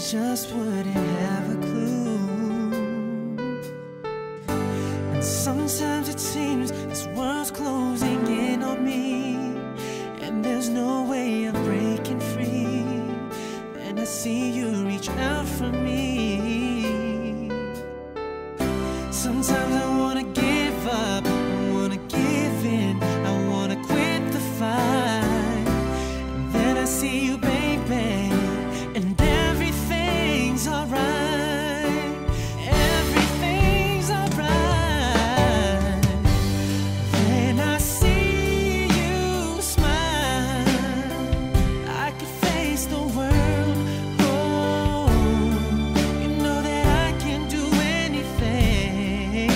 just wouldn't have a clue. And sometimes it seems this world's closing in on me, and there's no way of breaking free. And I see you reach out for me. Sometimes I wanna give up, I wanna give in, I wanna quit the fight. And then I see you, baby, and everything's alright. Everything's alright. When I see you smile, I could face the world. Oh, you know that I can do anything.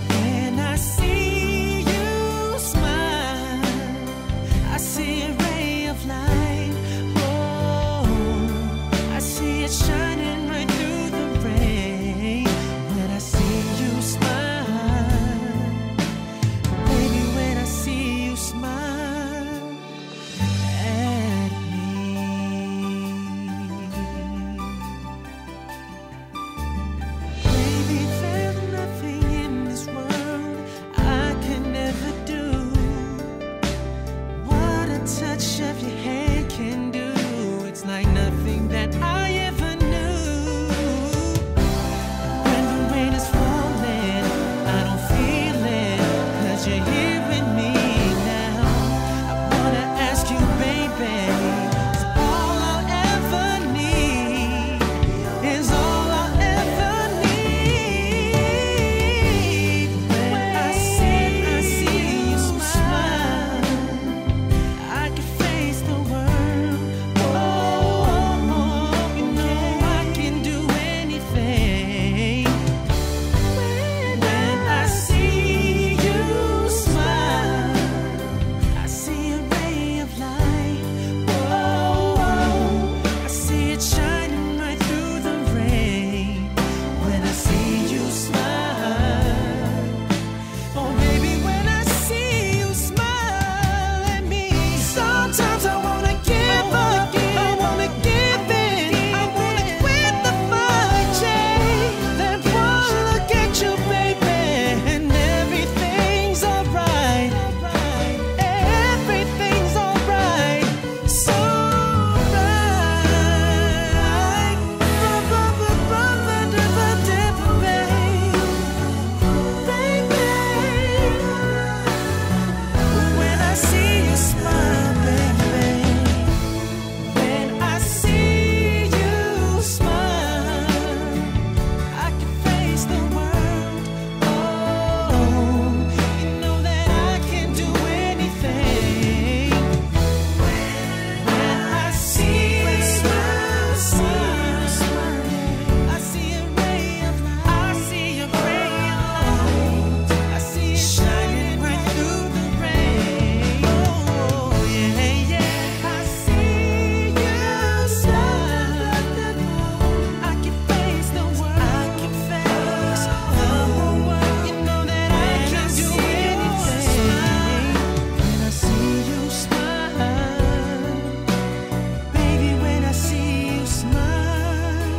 When I see you smile, I see a ray of light. I see it shining right through the rain. When I see you smile, baby, when I see you smile at me. Baby, there's nothing in this world I could never do. What a touch of your hand can do. It's like nothing that I ever knew. When the rain is falling, I don't feel it, 'cause you're here with me now. I wanna ask you, baby, is all I'll ever need, is all I'll ever need. When I see you smile, I can face the world. You know I can do anything. When I see you smile, I see a ray of light. I see it shining right through the rain. When I see you smile, oh baby, when I see you smile at me. Sometimes I wanna give up, I wanna give in, I wanna quit the fight, yeah. Then one look at you, baby, and everything's alright. Everything's alright, so right. When I see you smile, baby, when I see you smile, I can face the world. Oh, you know that I can do anything. When I see you smile, I see a ray of light. I see a ray of light. I see it shining right through the rain. Oh, yeah, yeah. I see you smile. I can face the world. I can face the world. You know that I can do anything. When I see you smile, baby, when I see you smile.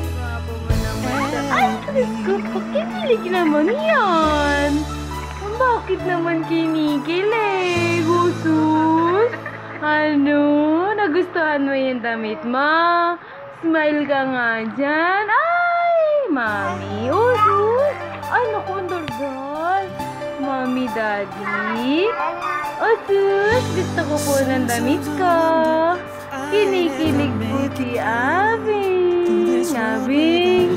Ay, Diyos ko, pakikilig naman yan. Bakit naman kinikilig, Usus? Ano? Nagustuhan mo yung damit mo? Smile ka nga dyan. Ay, Mami, Usus. Ay, naku, andardal. Mami, Daddy. Usus, gusto ko po ng damit ko. Kinikilig po si Abing. Abing.